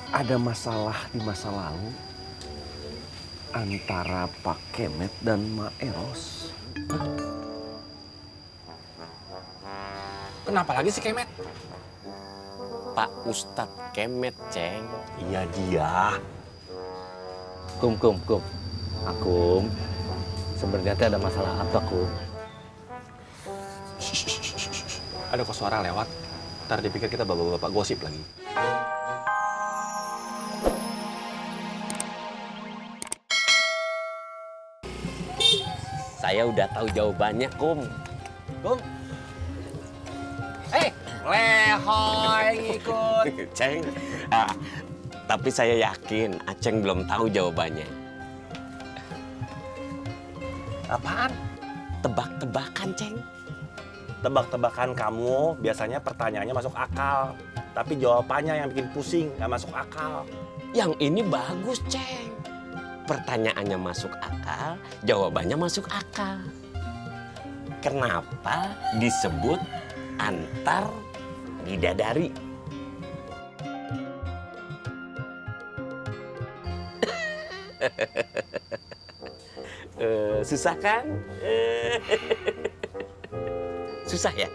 ada masalah di masa lalu antara Pak Kemet dan Mak Eros. Kenapa lagi si Kemet? Pak Ustadz Kemet, Ceng. Iya dia. Kum. Akum, sebenarnya teh ada masalah apa, Kum? Ada kok suara lewat. Ntar dipikir kita bapak-bapak gosip lagi. Saya udah tahu jawabannya, Kum. Kum. Lehoy ikut. Ceng, tapi saya yakin Aceng belum tahu jawabannya. Apaan? Tebak-tebakan, Ceng. Tebak-tebakan kamu biasanya pertanyaannya masuk akal. Tapi jawabannya yang bikin pusing, nggak masuk akal. Yang ini bagus, Ceng. Pertanyaannya masuk akal, jawabannya masuk akal. Kenapa disebut antar bidadari? Susah kan? Susah ya?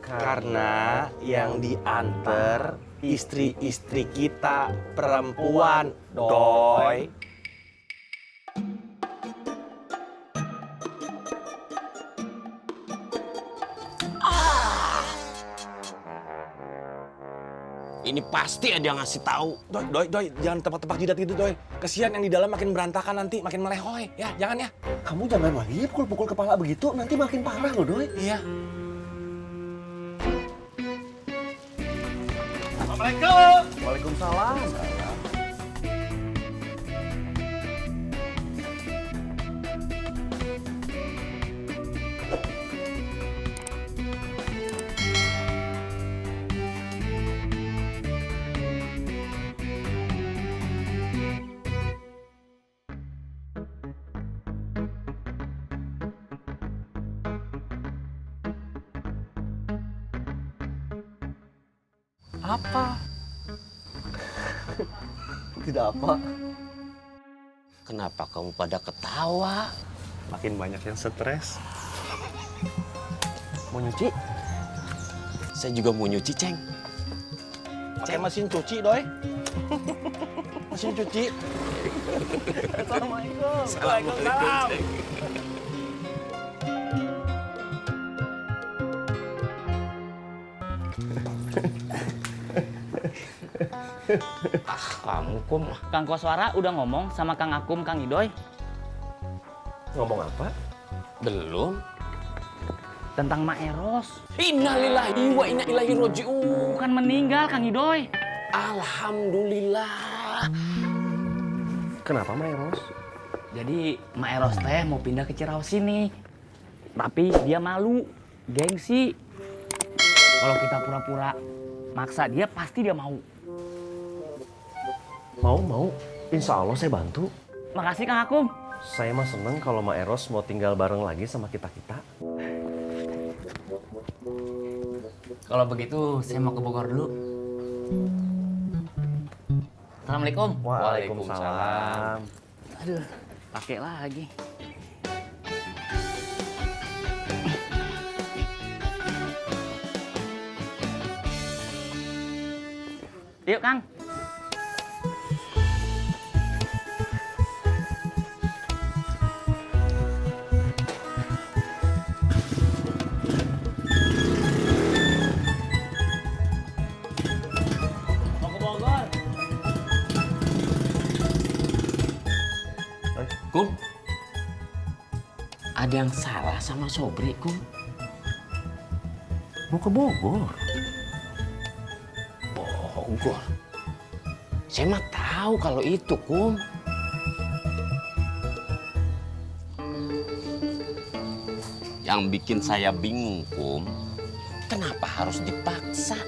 Karena yang diantar istri-istri kita perempuan, doi. Ini pasti ada yang ngasih tahu. Doi, jangan tebak-tebak jidat gitu, doi. Kesian yang di dalam makin berantakan nanti, makin melehoy. Ya, jangan ya. Kamu jangan lagi pukul-pukul kepala begitu, nanti makin parah loh, Doi. Iya. Assalamualaikum. Waalaikumsalam. Apa? Tidak apa. Kenapa kamu pada ketawa? Makin banyak yang stres. Mau nyuci? Saya juga mau nyuci, Ceng. Pakai mesin cuci, doi. Mesin cuci. Assalamualaikum. Waalaikumsalam. Kamu, Kum. Kang Koswara udah ngomong sama Kang Akum, Kang Idoy Ngomong apa? Belum. tentang Mak Eros. Innalillahi wa inna ilaihi roji'un. Bukan meninggal, Kang Idoy. Alhamdulillah. Kenapa, Mak Eros? Jadi Mak Eros teh mau pindah ke Ciraos sini. Tapi dia malu, gengsi. Kalau kita pura-pura maksa dia, pasti dia mau. Mau. Insya Allah saya bantu. Makasih Kang Akum. Saya mah seneng kalau Mak Eros mau tinggal bareng lagi sama kita-kita. Kalau begitu saya mau ke Bogor dulu. Assalamualaikum. Waalaikumsalam. Aduh, pakai lagi. Yuk, Kang. Mau ke Bogor. Kum, ada yang salah sama Sobri, Kum. Mau ke Bogor? Bogor. Saya mah tahu kalau itu, Kum. Yang bikin saya bingung, Kum, kenapa harus dipaksa?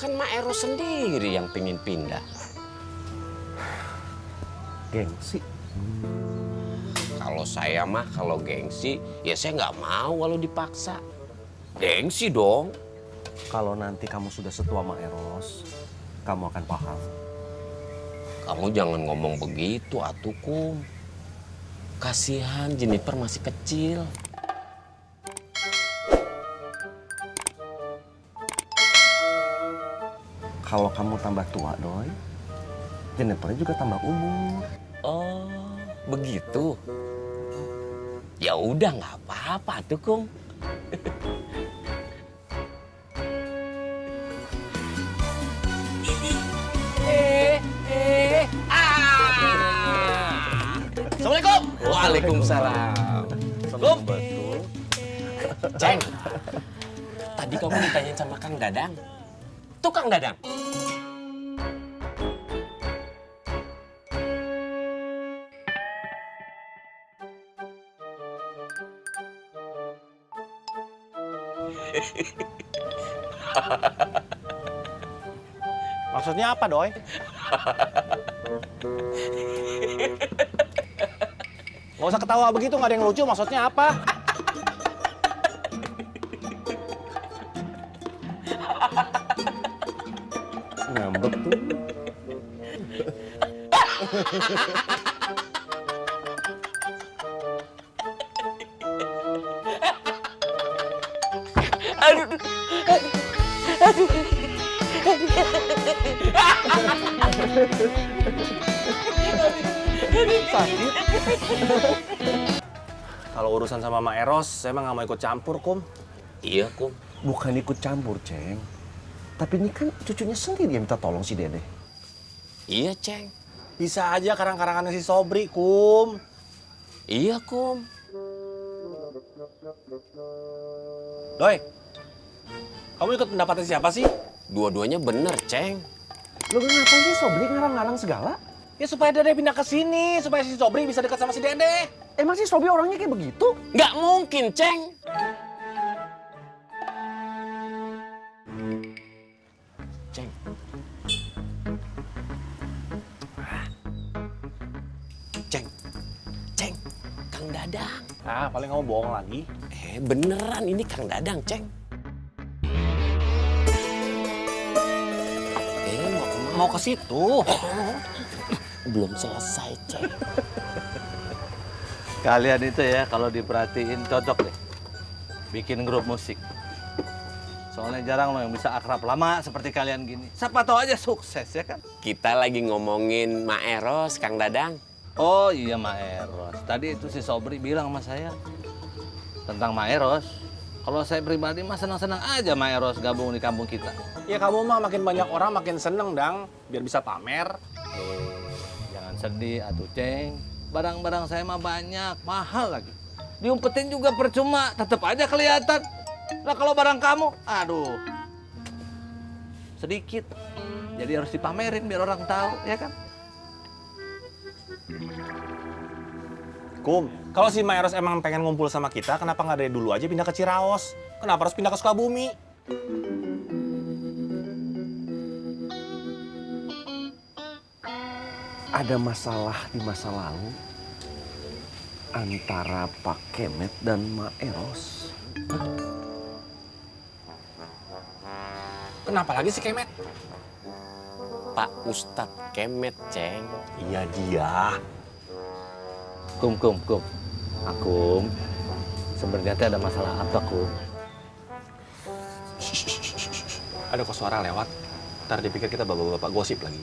Kan Mak Eros sendiri yang pengen pindah. Gengsi. Kalau saya mah, kalau gengsi, ya saya nggak mau kalau dipaksa. Gengsi dong. Kalau nanti kamu sudah setua sama Eros, kamu akan paham. Kamu jangan ngomong begitu, atuh Kum. Kasihan Jennifer masih kecil. Kalau kamu tambah tua, Doi, Jennifer juga tambah umur. Oh, begitu. Ya udah nggak apa-apa tuh Kum. Assalamualaikum. Waalaikumsalam. Kum. Betul. Ceng, tadi kamu ditanyain sama Kang Dadang. Tuh Kang Dadang. Maksudnya apa, Doi? Nggak usah ketawa begitu, nggak ada yang lucu. Maksudnya apa? Ngambek tuh. Sakit. Kalau urusan sama Mak Eros, saya emang nggak mau ikut campur, Kum. Iya Kum. Bukan ikut campur, Ceng. Tapi ini kan cucunya sendiri yang minta tolong si Dede. Iya Ceng. Bisa aja karang-karangannya si Sobri, Kum. Iya Kum. Doi, kamu ikut pendapatnya siapa sih? Dua-duanya bener Ceng. Lo ngapain sih Sobri ngarang-ngarang segala? Ya supaya Dede pindah ke sini, supaya si Sobri bisa dekat sama si Dede. Emang sih Sobri orangnya kayak begitu? Nggak mungkin Ceng. Ceng. Ceng. Ceng. Kang Dadang. Ah, paling kamu bohong lagi. Beneran ini Kang Dadang, Ceng. Mau kemana? Mau ke situ. Belum selesai, Ceng. Kalian itu ya kalau diperhatiin cocok deh. Bikin grup musik. Soalnya jarang loh yang bisa akrab lama seperti kalian gini. Siapa tahu aja sukses ya kan? Kita lagi ngomongin Mak Eros, Kang Dadang. Oh iya Mak Eros. Tadi itu si Sobri bilang sama saya tentang Mak Eros. Kalau saya pribadi mah senang-senang aja Mak Eros gabung di kampung kita. Ya kamu mah makin banyak orang makin seneng, Dang. Biar bisa pamer. Jangan sedih atuh Ceng. Barang-barang saya mah banyak, mahal lagi. Diumpetin juga percuma, tetap aja kelihatan. Nah kalau barang kamu, aduh, sedikit. Jadi harus dipamerin biar orang tahu, ya kan? Kum, kalau si Maeros emang pengen ngumpul sama kita, kenapa nggak dari dulu aja pindah ke Ciraos? Kenapa harus pindah ke Sukabumi? Ada masalah di masa lalu antara Pak Kemet dan Mak Eros. Kenapa lagi si Kemet? Pak Ustadz Kemet, Ceng. Iya dia. Kum. Akum, sebenarnya teh ada masalah apa, Kum? Ada kok suara lewat. Ntar dipikir kita bapak-bapak gosip lagi.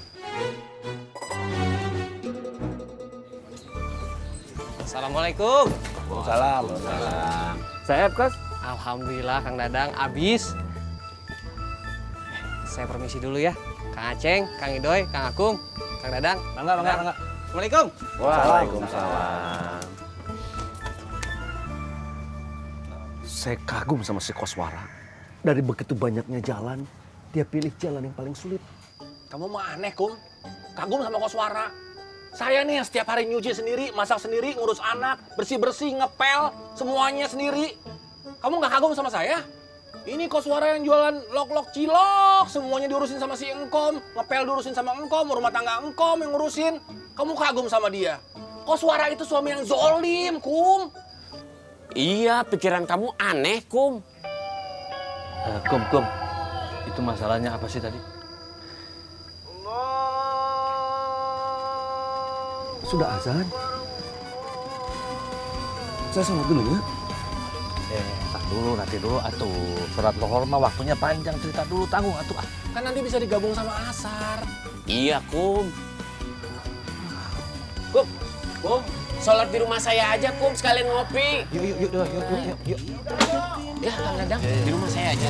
Assalamualaikum. Waalaikumsalam. Saya Kos. Alhamdulillah Kang Dadang abis. Saya permisi dulu ya. Kang Aceng, Kang Idoy, Kang Akung, Kang Dadang. Mangga. Assalamualaikum. Waalaikumsalam. Saya kagum sama si Koswara. Dari begitu banyaknya jalan, dia pilih jalan yang paling sulit. Kamu mah aneh, Kum. Kagum sama Koswara. Saya nih yang setiap hari nyuci sendiri, masak sendiri, ngurus anak, bersih-bersih, ngepel, semuanya sendiri. Kamu nggak kagum sama saya? Ini Koswara yang jualan lok-lok cilok, semuanya diurusin sama si Engkom, ngepel diurusin sama Engkom, rumah tangga Engkom yang ngurusin. Kamu kagum sama dia. Koswara itu suami yang zolim, Kum. Iya, pikiran kamu aneh, Kum. Kum, itu masalahnya apa sih tadi? Sudah azan. Saya sholat dulu ya. Tak dulu, nanti dulu atuh. Surat lohor mah waktunya panjang, cerita dulu tanggung atuh. Kan nanti bisa digabung sama asar. Iya, Kum. Kum, sholat di rumah saya aja, Kum, sekalian ngopi. Yuk. Ya, Kang Dadang, di rumah saya aja.